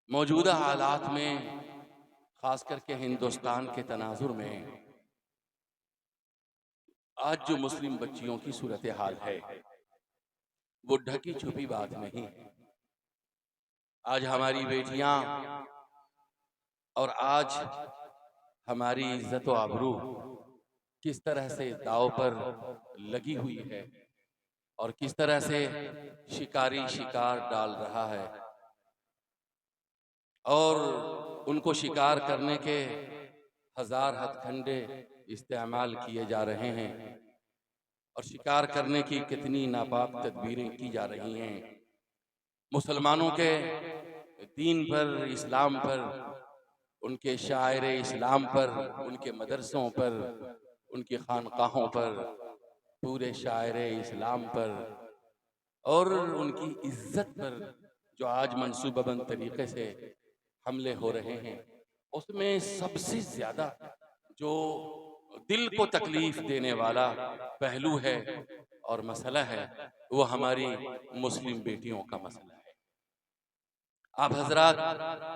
मौजूदा हालात में, खास करके हिंदुस्तान के तनाजुर में, आज जो मुस्लिम बच्चियों की सूरत हाल है वो ढकी छुपी बात नहीं है। आज हमारी बेटियां और आज हमारी इज्जत व आबरू किस तरह से दांव पर लगी हुई है और किस तरह से शिकारी शिकार डाल रहा है और उनको शिकार करने के हजार हथकंडे इस्तेमाल किए जा रहे हैं और शिकार करने की कितनी नापाक तदबीरें की जा रही हैं। मुसलमानों के दीन पर, इस्लाम पर, उनके शायर इस्लाम पर, उनके मदरसों पर, उनकी खानकाहों पर, पूरे शायर इस्लाम पर और उनकी इज्जत पर जो आज मंसूबाबंद तरीके से हमले हो रहे हैं, उसमें सबसे ज्यादा जो दिल को तकलीफ देने वाला पहलू है और मसला है वो हमारी मुस्लिम बेटियों का मसला है। आप हजरात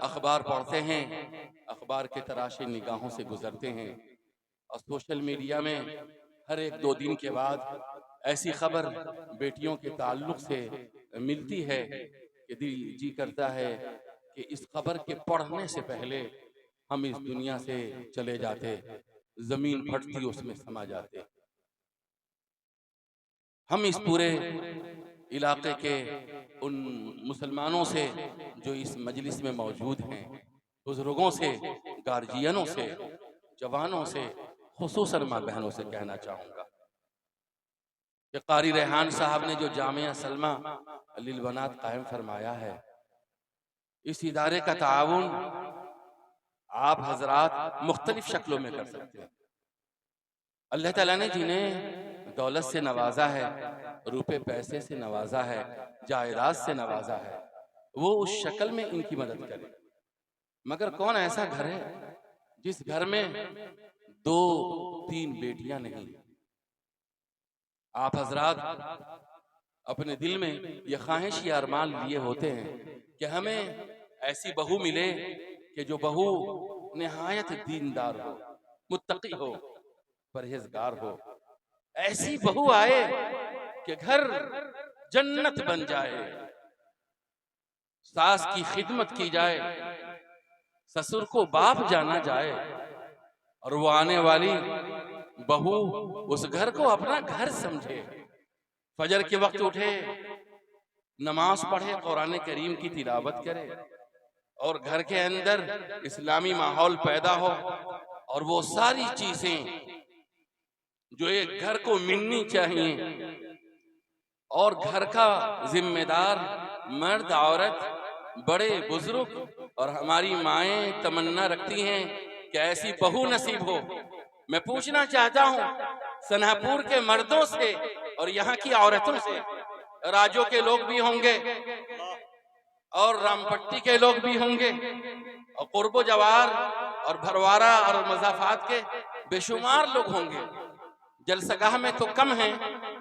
अखबार पढ़ते हैं, अखबार के तराशे निगाहों से गुजरते हैं और सोशल मीडिया में हर एक दो दिन के बाद ऐसी खबर बेटियों के ताल्लुक से मिलती है कि दिल जी करता है कि इस खबर के पढ़ने से पहले हम इस दुनिया से चले जाते, जमीन फटती उसमें समा जाते। हम इस पूरे इलाके के उन मुसलमानों से जो इस मजलिस में मौजूद हैं, बुजुर्गों से, गार्जियनों से, जवानों से, खुसूसन माँ बहनों से कहना चाहूँगा कि कारी रेहान साहब ने जो जामिया सलमा लिल बनात कायम फरमाया है, इस इदारे का ताउन आप हजरात मुख्तलिफ शक्लों में कर सकते हैं। अल्लाह ताला ने जिन्हें दौलत से नवाजा है, रुपए पैसे से नवाजा है, जायदाद से नवाजा है, वो उस शक्ल में इनकी मदद करे। मगर कौन ऐसा घर है जिस घर में दो तीन बेटियां नहीं? आप हजरात अपने दिल में ये ख्वाहिश या अरमान लिए होते हैं कि हमें ऐसी बहू मिले कि जो बहू निहायत दीनदार हो, मुत्तकी हो, परहेजगार हो। ऐसी बहू आए कि घर जन्नत बन जाए, सास की खिदमत की जाए, ससुर को बाप जाना जाए और वो आने वाली बहू उस घर को अपना घर समझे। फजर के वक्त उठे, नमाज पढ़े, कुरान करीम की तिलावत करे और घर के अंदर इस्लामी माहौल पैदा हो और वो सारी चीजें जो एक घर को मिलनी चाहिए और घर का जिम्मेदार मर्द, औरत, बड़े बुजुर्ग और हमारी माएं तमन्ना रखती हैं कि ऐसी बहू नसीब हो। मैं पूछना चाहता हूं सनापुर के मर्दों से और यहाँ की औरतों से, राजो के लोग भी होंगे और रामपट्टी के लोग भी होंगे और कुर्बो जवार और भरवारा और मजाफात के बेशुमार लोग होंगे। जलसगाह में तो कम हैं,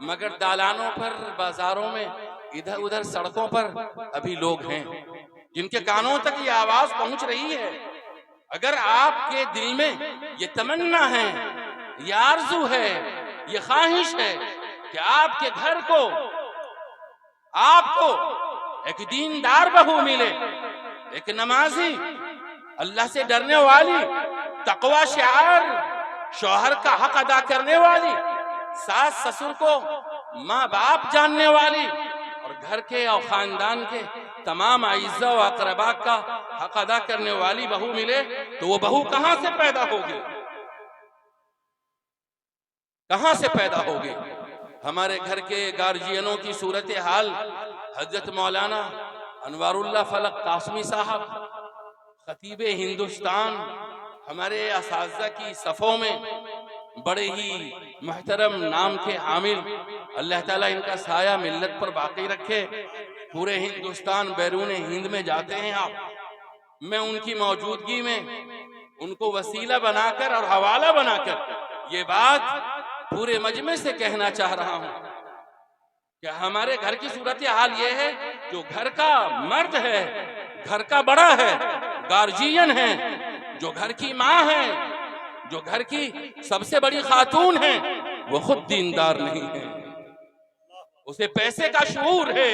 मगर दालानों पर, बाजारों में, इधर उधर सड़कों पर अभी लोग हैं जिनके कानों तक ये आवाज पहुंच रही है। अगर आपके दिल में ये तमन्ना है, ये आरज़ू है, ये ख्वाहिश है कि आपके घर को, आपको एक दीनदार बहू मिले, एक नमाजी, अल्लाह से डरने वाली, तकवा शिआर, शौहर का हक अदा करने वाली, सास ससुर को माँ बाप जानने वाली और घर के और खानदान के तमाम आइज़ा व अक़रबा का हक अदा करने वाली बहू मिले तो वो बहू कहां से पैदा होगी? कहां से पैदा होगी? हमारे घर के गार्जियनों की सूरत हाल हजरत मौलाना अनवारुल्लाह फलक कासमी साहब, खतीबे हिंदुस्तान, हमारे असातिज़ा की सफ़ों में बड़े ही महतरम नाम के आमिल, अल्लाह ताला इनका साया मिल्लत पर बाकी रखे। पूरे हिंदुस्तान, बैरून हिंद में जाते हैं आप, मैं उनकी मौजूदगी में उनको वसीला बनाकर और हवाला बनाकर ये बात पूरे मजमे से कहना चाह रहा हूं कि हमारे घर की सूरत हाल ये है, जो घर का मर्द है, घर का बड़ा है, गार्जियन है, जो घर की माँ है, जो घर की सबसे बड़ी खातून है, वो खुद दीनदार नहीं है। उसे पैसे का शऊर है,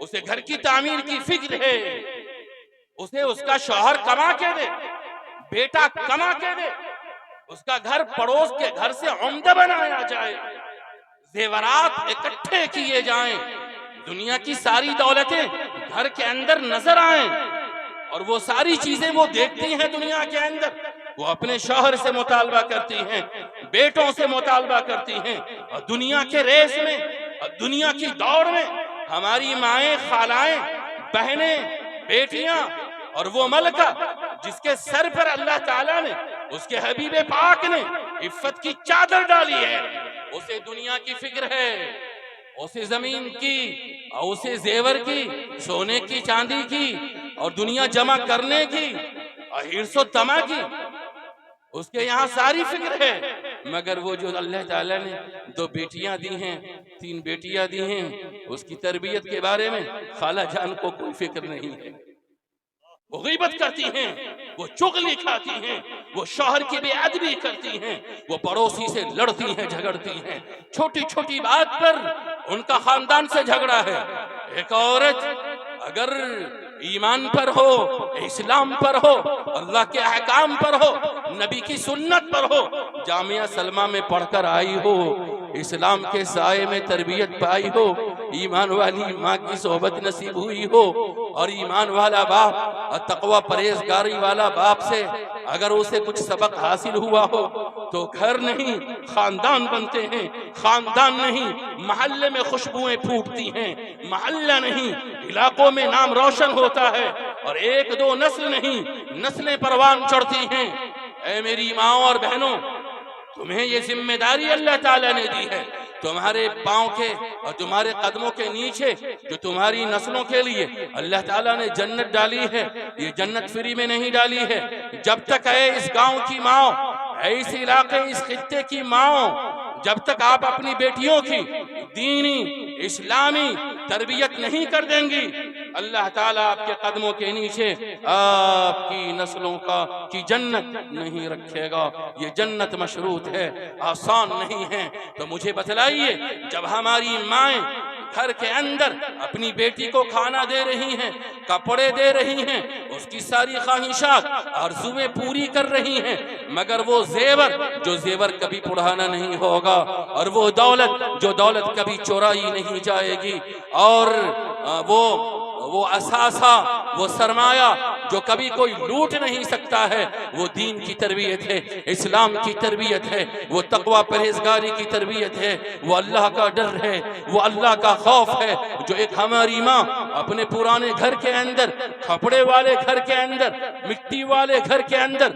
उसे घर की तामीर की फिक्र है, उसे उसका शौहर कमा के दे, बेटा कमा के दे, उसका घर पड़ोस के घर से उम्दा बनाया जाए, जेवरात इकट्ठे किए जाएं, दुनिया की सारी दौलतें घर के अंदर नजर आएं, और वो सारी चीजें वो देखती हैं दुनिया के अंदर, वो अपने शौहर से मुतालबा करती हैं, बेटों से मुतालबा करती हैं, और दुनिया के रेस में और दुनिया की दौड़ में हमारी माएं, खालाएं, बहनें, बेटियां और वो मलका जिसके सर पर अल्लाह ताला ने, उसके हबीबे पाक ने इफ्फत की चादर डाली है, उसे दुनिया की फिक्र है, उसे जमीन की और उसे जेवर की, सोने की, चांदी की और दुनिया जमा करने की और हिर्सो तमा की, उसके यहाँ सारी फिक्र है। मगर वो जो अल्लाह ताला ने 2 बेटियां दी हैं, 3 बेटियां दी हैं, उसकी तरबियत के बारे में खाला जान को कोई फिक्र नहीं है। वो गीबत करती हैं, वो चुगली खाती हैं, वो शौहर की बेअदबी करती हैं, वो पड़ोसी से लड़ती हैं, झगड़ती हैं, छोटी छोटी बात पर उनका खानदान से झगड़ा है। एक औरत अगर ईमान पर हो, इस्लाम पर हो, अल्लाह के अहकाम पर हो, नबी की सुन्नत पर हो, जामिया सलमा में पढ़कर आई हो, इस्लाम के साए में तरबियत पाई हो, ईमान वाली माँ की सोहबत नसीब हुई हो, और ईमान वाला बाप और तकवा परहेजगारी वाला बाप से अगर उसे कुछ सबक हासिल हुआ हो, तो घर नहीं खानदान बनते हैं, खानदान नहीं महल्ले में खुशबुएं फूटती हैं, महल्ला नहीं इलाकों में नाम रोशन होता है, और 1-2 नस्ल नहीं नस्लें परवान चढ़ती हैं। ऐ मेरी माँ और बहनों, तुम्हें ये जिम्मेदारी अल्लाह ताला ने दी है, तुम्हारे पांव के और तुम्हारे कदमों के नीचे जो तुम्हारी नस्लों के लिए अल्लाह ताला ने जन्नत डाली है, ये जन्नत फ्री में नहीं डाली है। जब तक है इस गांव की माँ, इस इलाके, इस खित्ते की माँ, जब तक आप अपनी बेटियों की दीनी इस्लामी तरबियत नहीं कर देंगी, अल्लाह ताला आपके कदमों के नीचे आपकी नस्लों की जन्नत नहीं रखेगा। ये जन्नत मशरूत है, आसान नहीं है। तो मुझे बतलाइए, जब हमारी माएं घर के अंदर अपनी बेटी को खाना दे रही हैं, कपड़े दे रही हैं, उसकी सारी ख्वाहिशात आरज़ुएं पूरी कर रही हैं, मगर वो जेवर कभी पुराना नहीं होगा, और वो दौलत जो दौलत कभी चुराई नहीं जाएगी, और वो असासा, वो सरमाया जो कभी कोई लूट नहीं सकता है, वो दीन की तरबियत है, इस्लाम की तरबियत है, वो तकवा परहेजगारी की तरबियत है, वो अल्लाह का डर है, वो अल्लाह का खौफ है, जो एक हमारी माँ अपने पुराने घर के अंदर, कपड़े वाले घर के अंदर, मिट्टी वाले घर के अंदर,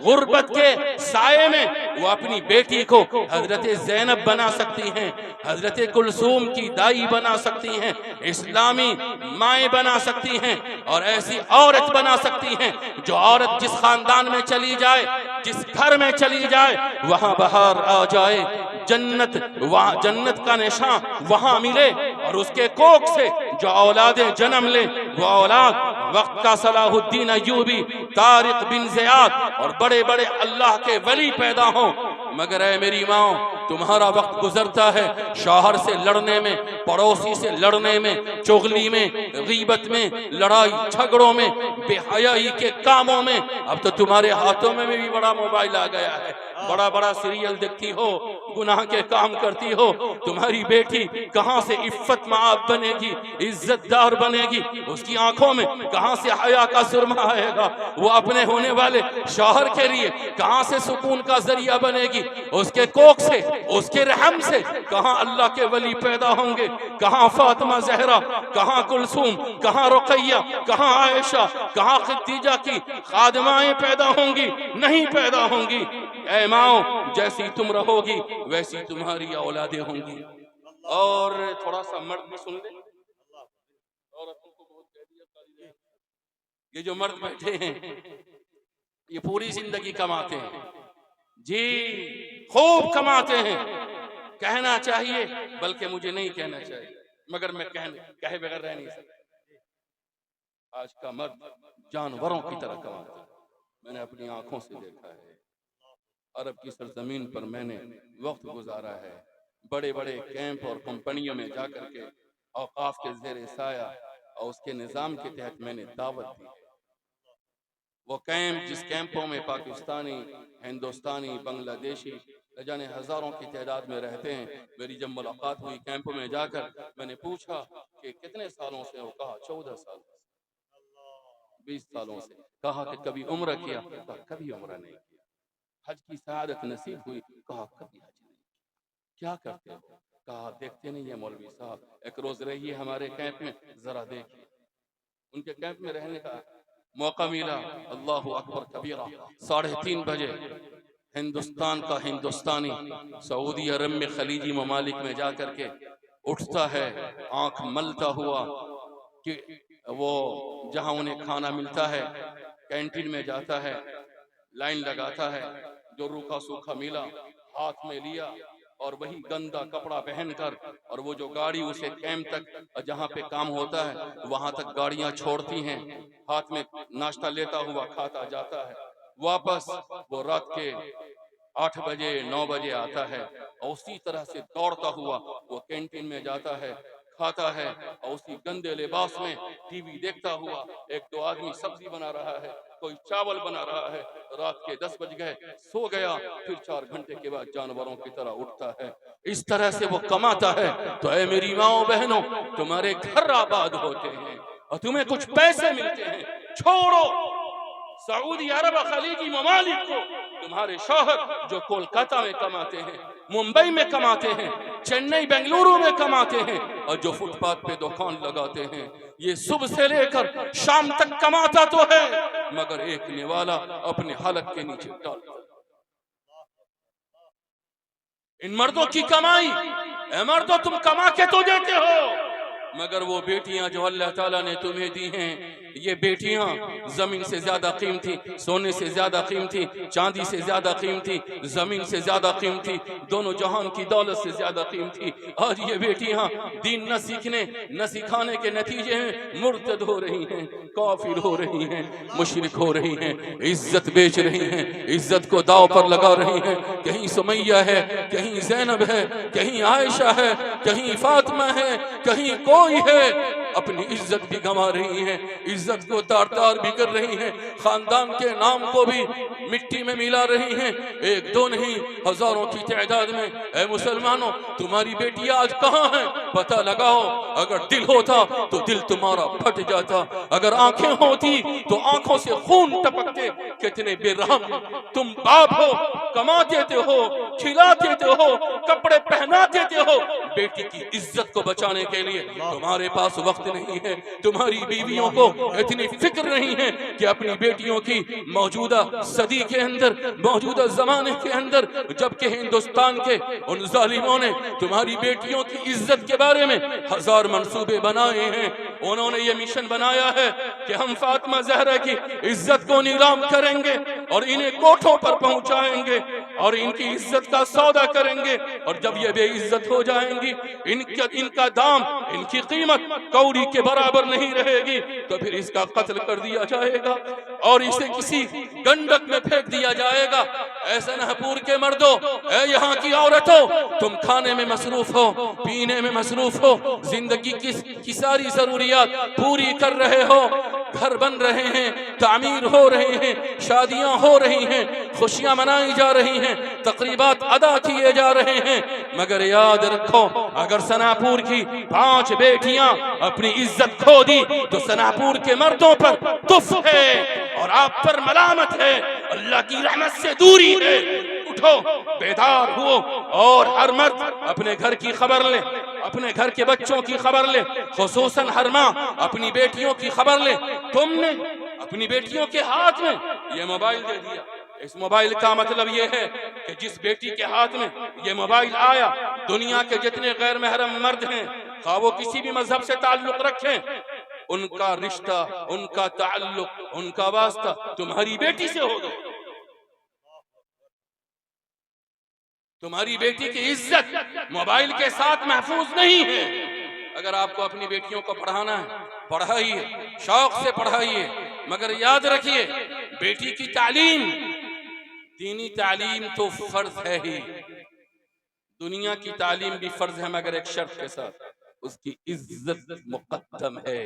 गुर्बत के साये में वो अपनी बेटी को हजरत ज़ैनब बना सकती हैं, हजरत कुलसूम की दाई बना सकती हैं, इस्लामी माएँ बना सकती हैं, और ऐसी औरत बना सकती हैं जो औरत जिस खानदान में चली जाए, जिस घर में चली जाए, वहां बाहर आ जाए, जन्नत का निशान वहां मिले, और उसके कोख से जो औलादे जन्म ले, वो औलाद वक्त का Salahuddin Ayyubi, Tariq bin Ziyad और बड़े बड़े अल्लाह के वली पैदा हों। मगर ऐ मेरी माँ, तुम्हारा वक्त गुजरता है शौहर से लड़ने में, पड़ोसी से लड़ने में, चुगली में, गीबत में, लड़ाई झगड़ों में, बेहयाई के कामों में। अब तो तुम्हारे हाथों में भी बड़ा मोबाइल आ गया है, बड़ा बड़ा सीरियल देखती हो, गुनाह के काम करती हो। तुम्हारी बेटी कहाँ से इफ्फत माब बनेगी, इज्जतदार बनेगी, उसकी आंखों में कहाँ से हया का सुरमा आएगा, वो अपने होने वाले शौहर के लिए कहाँ से सुकून का जरिया बनेगी, उसके कोख से, उसके रहम से कहाँ अल्लाह के वली पैदा होंगे, कहाँ फातिमा ज़हरा, कहाँ कुलसूम, कहाँ रुक़ैया, कहाँ आयशा, कहाँ खदीजा की खादिमाएं पैदा होंगी, नहीं पैदा होंगी। ऐ माओ, जैसी तुम रहोगी वैसी तुम्हारी औलादें होंगी। और थोड़ा सा मर्द भी सुन ले, औरतों को बहुत कह दिया, ये जो मर्द बैठे हैं ये पूरी जिंदगी कमाते हैं जी, खूब कमाते हैं, कहना चाहिए, बल्कि मुझे नहीं कहना चाहिए, मगर मैं कहे बगैर रह नहीं सकता। आज का मर्द जानवरों की तरह कमाता है। मैंने अपनी आंखों से देखा है। अरब की सरजमीन पर मैंने वक्त गुजारा है। बड़े बड़े कैंप और कंपनियों में जाकर के औकाफ के जेर साया और उसके निज़ाम के तहत मैंने दावत दी है। वो कैंप जिस कैंपों में पाकिस्तानी, हिंदुस्तानी, बांग्लादेशी न जाने हजारों की तादाद में रहते हैं, मेरी जब मुलाकात हुई कैंपों में जाकर, मैंने पूछा कि कितने सालों से हो? कहा 14 साल, 20 सालों से। कहा कि कभी उम्र किया? कहा कभी उम्र नहीं किया। हज की सआदत नसीब हुई? कहा कभी हज नहीं। क्या करते हो? कहा देखते नहीं है मौलवी साहब, एक रोज रहिए हमारे कैंप में, जरा देखिए। उनके कैंप में रहने का मौका मिला। अल्लाह अकबर कबीरा। 3:30 बजे हिंदुस्तान का हिंदुस्तानी सऊदी अरब में खलीजी ममालिक में जाकर के उठता है, आंख मलता हुआ कि वो जहां उन्हें खाना मिलता है कैंटीन में जाता है, लाइन लगाता है, जो रूखा सूखा मिला हाथ में लिया और वही गंदा कपड़ा पहनकर, और वो जो गाड़ी उसे कैंप तक जहाँ पे काम होता है वहां तक गाड़ियां छोड़ती हैं, हाथ में नाश्ता लेता हुआ खाता जाता है। वापस वो रात के 8 बजे 9 बजे आता है और उसी तरह से दौड़ता हुआ वो कैंटीन में जाता है, खाता है और उसी गंदे लिबास में टीवी देखता हुआ, एक दो आदमी सब्जी बना रहा है, कोई चावल बना रहा है, रात के 10 बज गए, सो गया, फिर 4 घंटे के बाद जानवरों की तरह उठता है। इस तरह से वो कमाता है। तो ऐ मेरी माओ बहनों, तुम्हारे घर आबाद होते हैं और तुम्हें कुछ पैसे मिलते हैं, छोड़ो सऊदी अरब खलीजी ममालिक को। तुम्हारे शौहर जो कोलकाता में कमाते हैं, मुंबई में कमाते हैं, चेन्नई बेंगलुरु में कमाते हैं, और जो फुटपाथ पे दुकान लगाते हैं, ये सुबह से लेकर शाम तक कमाता तो है, मगर एक निवाला अपने हलक के नीचे डालता। इन मर्दों की कमाई, ए मर्दों तुम कमा के तो देते हो, मगर वो बेटियां जो अल्लाह ताला ने तुम्हें दी हैं, ये बेटियां जमीन से ज्यादा कीमती, सोने से ज्यादा कीमती, चांदी से ज्यादा कीमती, जमीन से ज्यादा कीमती, दोनों जहान की दौलत से ज्यादा कीमती। आज ये बेटियां दीन न सीखने न सिखाने के नतीजे में मुर्तद हो रही हैं, काफिर हो रही हैं, मुशरिक हो रही हैं, इज्जत बेच रही हैं, इज्जत को दाव पर लगा रही हैं। कहीं सुमैया है, कहीं जैनब है, कहीं आयशा है, कहीं फातिमा है, कहीं कोई है, अपनी इज्जत भी गंवा रही हैं, इज्जत को तार तार भी कर रही हैं, खानदान के नाम को भी मिट्टी में मिला रही हैं। एक दो नहीं, हजारों की तादाद में। ऐ मुसलमानों, तुम्हारी बेटियां आज कहाँ हैं? पता लगाओ। अगर दिल होता तो दिल तुम्हारा फट जाता, अगर आंखें होती तो आंखों से खून टपकते। कितने बेरहम तुम बाप हो, कमा देते हो, खिला देते हो, कपड़े पहना देते हो, बेटी की इज्जत को बचाने के लिए तुम्हारे पास वक्त नहीं है। तुम्हारी बीवियों को इतनी फिक्र नहीं है कि अपनी बेटियों की मौजूदा सदी के अंदर, मौजूदा जमाने के अंदर, जबकि हिंदुस्तान के उन जालिमों ने तुम्हारी बेटियों की इज्जत के बारे में 1000 मंसूबे बनाए हैं। उन्होंने ये मिशन बनाया है कि हम फातिमा ज़हरा की इज्जत को नीलाम करेंगे और इन्हें कोठों पर पहुंचाएंगे और इनकी इज्जत का सौदा करेंगे, और जब ये बेइज्जत हो जाएंगी, इनका दाम, इनकी कीमत कौड़ी के बराबर नहीं रहेगी, तो फिर इसका कत्ल कर दिया जाएगा और इसे किसी गंडक में फेंक दिया जाएगा। ऐसा नहपुर के मर्दों, यहाँ की औरतों, तुम खाने में मसरूफ हो, पीने में मसरूफ हो, जिंदगी की सारी जरूरियात पूरी कर रहे हो, घर बन रहे हैं, तामीर हो रहे हैं, शादियां हो रही हैं, खुशियां मनाई जा रही हैं, तकरीबात अदा किए जा रहे हैं, मगर याद रखो, अगर सनापुर की 5 बेटियां अपनी इज्जत खो दी तो सनापुर के मर्दों पर तुफ है और आप पर मलामत है, अल्लाह की रहमत से दूरी है। उठो, बेदार हुओ और हर मर्द अपने घर की खबर ले, अपने घर के बच्चों की खबर ले, खुसूसन हर माँ अपनी बेटियों की खबर ले। तुमने अपनी बेटियों के हाथ में ये मोबाइल दे दिया। इस मोबाइल का मतलब ये है कि जिस बेटी के हाथ में ये मोबाइल आया, दुनिया के जितने गैर महरम मर्द हैं, खा वो किसी भी मजहब से ताल्लुक रखें, उनका रिश्ता, उनका ताल्लुक, उनका वास्ता तुम्हारी बेटी से होगा। तुम्हारी बेटी की इज्जत मोबाइल के साथ महफूज नहीं है। अगर आपको अपनी बेटियों को पढ़ाना है, पढ़ाइए, शौक से पढ़ाइए, मगर याद रखिए बेटी की तालीम, दीनी तालीम तो फर्ज है ही, दुनिया की तालीम भी फर्ज है, मगर एक शर्त के साथ, उसकी इज्जत मुकद्दम है,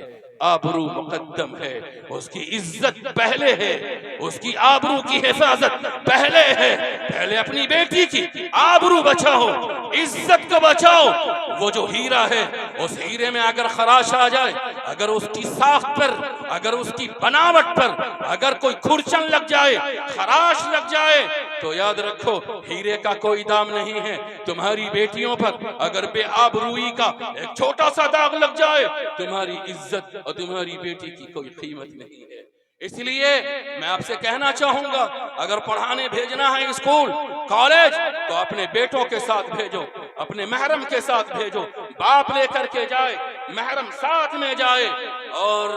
आबरू मुकद्दम है, उसकी इज्जत पहले है, उसकी आबरू की हिफाजत पहले है। पहले अपनी बेटी की आबरू बचाओ, इज्जत को बचाओ। वो जो हीरा है, उस हीरे में अगर खराश आ जाए, अगर उसकी साख पर, अगर उसकी बनावट पर अगर कोई खुरचन लग जाए, खराश लग जाए, तो याद रखो हीरे का कोई दाम नहीं है। तुम्हारी बेटियों पर अगर बेआबरूई का एक छोटा सा दाग लग जाए, तुम्हारी इज्जत और तुम्हारी बेटी की कोई कीमत नहीं है। इसलिए मैं आपसे कहना चाहूंगा, अगर पढ़ाने भेजना है स्कूल कॉलेज, तो अपने बेटों के साथ भेजो, अपने महरम के साथ भेजो, बाप लेकर के जाए, महरम साथ में जाए। और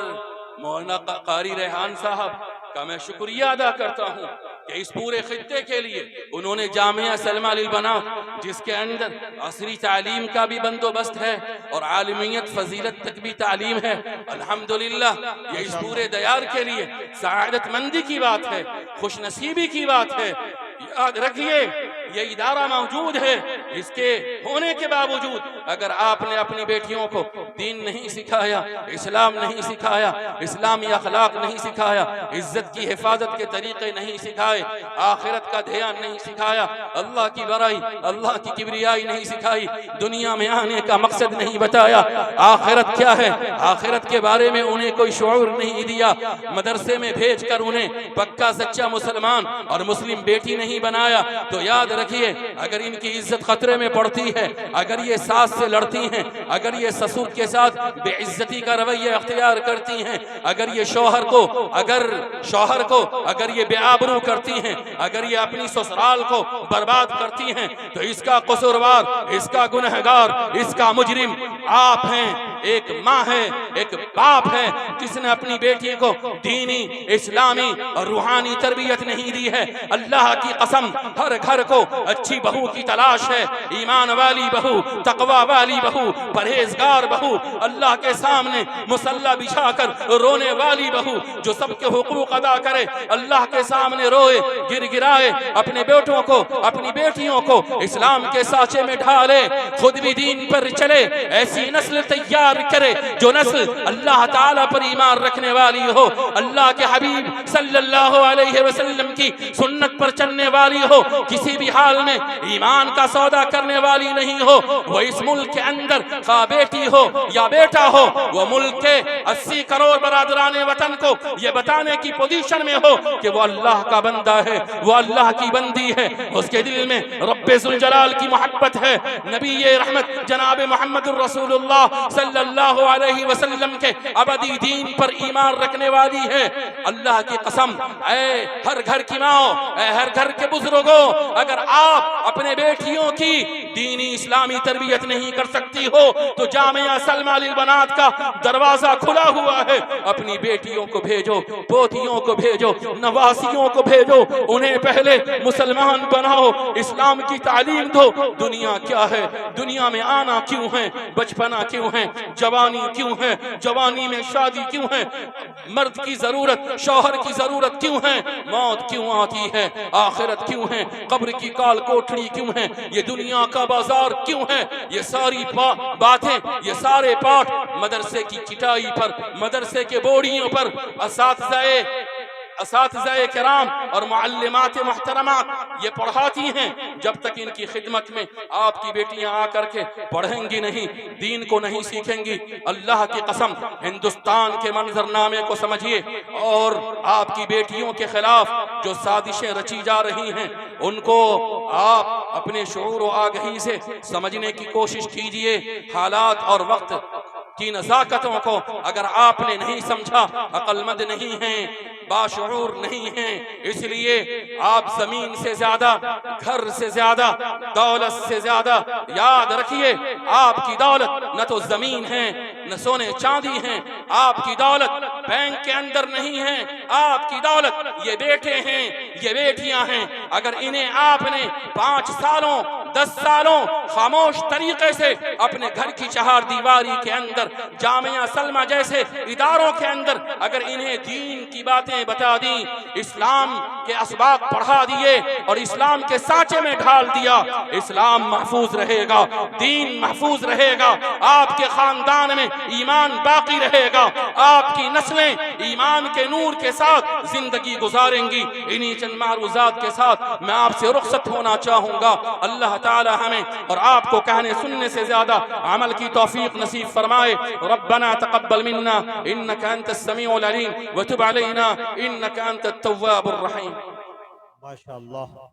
मौलाना कारी रेहान साहब का मैं शुक्रिया अदा करता हूँ कि इस पूरे खित्ते के लिए उन्होंने जामिया सलमा लिल बनात, जिसके अंदर असरी तालीम का भी बंदोबस्त है और आलिमियत फजीलत तक भी तालीम है, अल्हम्दुलिल्लाह, ये इस पूरे दयार के लिए सआदतमंदी की बात है, खुशनसीबी की बात है। याद रखिए ये इदारा मौजूद है, इसके होने के बावजूद अगर आपने अपनी बेटियों को दीन नहीं सिखाया, इस्लाम नहीं सिखाया, इस्लामी अखलाक नहीं सिखाया, इज्जत की हिफाजत के तरीके नहीं सिखाए, आखिरत का ध्यान नहीं सिखाया, अल्लाह की बड़ाई, अल्लाह की किबरियाई नहीं सिखाई, दुनिया में आने का मकसद नहीं बताया, आखिरत क्या है, आखिरत के बारे में उन्हें कोई शऊर नहीं दिया, मदरसे में भेजकर उन्हें पक्का सच्चा मुसलमान और मुस्लिम बेटी नहीं बनाया, तो याद रखिए अगर इनकी इज्जत खतरे में पड़ती है, अगर ये सास से लड़ती हैं, अगर ये ससुर के साथ बेइज्जती का रवैया अख्तियार करती हैं, अगर ये शौहर को अगर ये बेआबरू करती हैं, अगर ये अपनी ससुराल को बर्बाद करती हैं, तो इसका कसूरवार, इसका गुनहगार, इसका मुजरिम आप हैं। एक माँ है, एक बाप है जिसने अपनी बेटी को दीनी, इस्लामी और रूहानी तरबियत नहीं दी है। अल्लाह की कसम, हर घर को अच्छी बहू की तलाश है, ईमान वाली बहू, तकवा वाली बहू, परहेजगार बहू, अल्लाह के सामने मुसल्ला बिछाकर रोने वाली बहू, जो सबके हुकूक अदा करे, अल्लाह के सामने रोए, गिरगिराए, अपने बेटों को, अपनी बेटियों को इस्लाम के साचे में ढाले, खुद भी दीन पर चले, ऐसी नस्ल तैयार करे जो नस्ल अल्लाह ताला पर ईमान रखने वाली हो, अल्लाह के हबीब सल्लल्लाहु अलैहि वसल्लम की सुन्नत पर चलने वाली हो, किसी भी हाल में ईमान का सौदा करने वाली नहीं हो। वो इस मुल्क के अंदर खा बेटी हो या बेटा हो, वो मुल्क के 80 करोड़ बरादराने वतन को ये बताने की पोजीशन में हो कि वो अल्लाह का बंदा है, वो अल्लाह की बंदी है, उसके दिल में रब्बे जुल जलाल की मोहब्बत है, नबी रहमत जनाब मोहम्मद रसूलुल्लाह सल्लल्लाहु अलैहि वसल्लम के अबदी दीन पर ईमान रखने वाली है। अल्लाह की कसम, ऐ हर घर की माओ, ऐ हर घर के बुजुर्गों, अगर आप अपने बेटियों की दीनी इस्लामी तरबियत नहीं कर सकती हो, तो जामिया सलमा लिल बनात का दरवाजा खुला हुआ है। अपनी बेटियों को भेजो, पोतियों को भेजो, नवासियों को भेजो, उन्हें पहले मुसलमान बनाओ, इस्लाम की तालीम दो। दुनिया क्या है, दुनिया में आना क्यों है, बचपना क्यों है, जवानी क्यों है, जवानी में शादी क्यों है, मर्द की जरूरत, शौहर की जरूरत क्यों है, मौत क्यों आती है, आखिरत क्यों है, कब्र की काल कोठरी क्यों है, ये दुनिया का बाजार क्यों है, ये सारी बातें, ये सारे पाठ मदरसे की चिटाई पर, मदरसे के बोर्डियों पर असातिज़ाए किराम और मुअल्लिमात मुहतरमात ये पढ़ाती हैं। जब तक इनकी खिदमत में आपकी बेटियां आकर के पढ़ेंगी नहीं, दीन को नहीं सीखेंगी, अल्लाह की कसम हिंदुस्तान के मंजरनामे को समझिए और आपकी बेटियों के खिलाफ जो साजिशें रची जा रही हैं उनको आप अपने शऊर और आगही से समझने की कोशिश कीजिए। हालात और वक्त की नज़ाकतों को अगर आपने नहीं समझा, अक्लमंद नहीं हैं, बाशऊर नहीं हैं, इसलिए आप जमीन से ज्यादा, घर से ज्यादा, दौलत से ज्यादा याद रखिए, आपकी दौलत न तो जमीन है न सोने चांदी है, आपकी दौलत बैंक के अंदर नहीं है, आपकी दौलत ये बेटे हैं, ये बेटियां हैं। अगर इन्हें आपने 5 सालों 10 सालों खामोश तरीके से अपने घर की चार दीवारी के अंदर, जामिया सलमा जैसे इदारों के अंदर अगर इन्हें दीन की बातें बता दी, इस्लाम के असबाब पढ़ा दिए और इस्लाम के सांचे में ढाल दिया, इस्लाम महफूज रहेगा, दीन महफूज रहेगा, आपके खानदान में ईमान बाकी रहेगा, आपकी नस्लें ईमान के नूर के साथ जिंदगी गुजारेंगी। इन्हीं चंद मारूजात के साथ मैं आपसे रुखसत होना चाहूंगा। अल्लाह ताला हमें और आपको कहने सुनने से ज्यादा अमल की तौफीक नसीब फरमाए। रब्बना तक़ब्बल मिन्ना इन्नका अंतस समीउल अलीम व तुब अलैना इन्नका अंतत तव्वाबुर रहीम। माशाअल्लाह।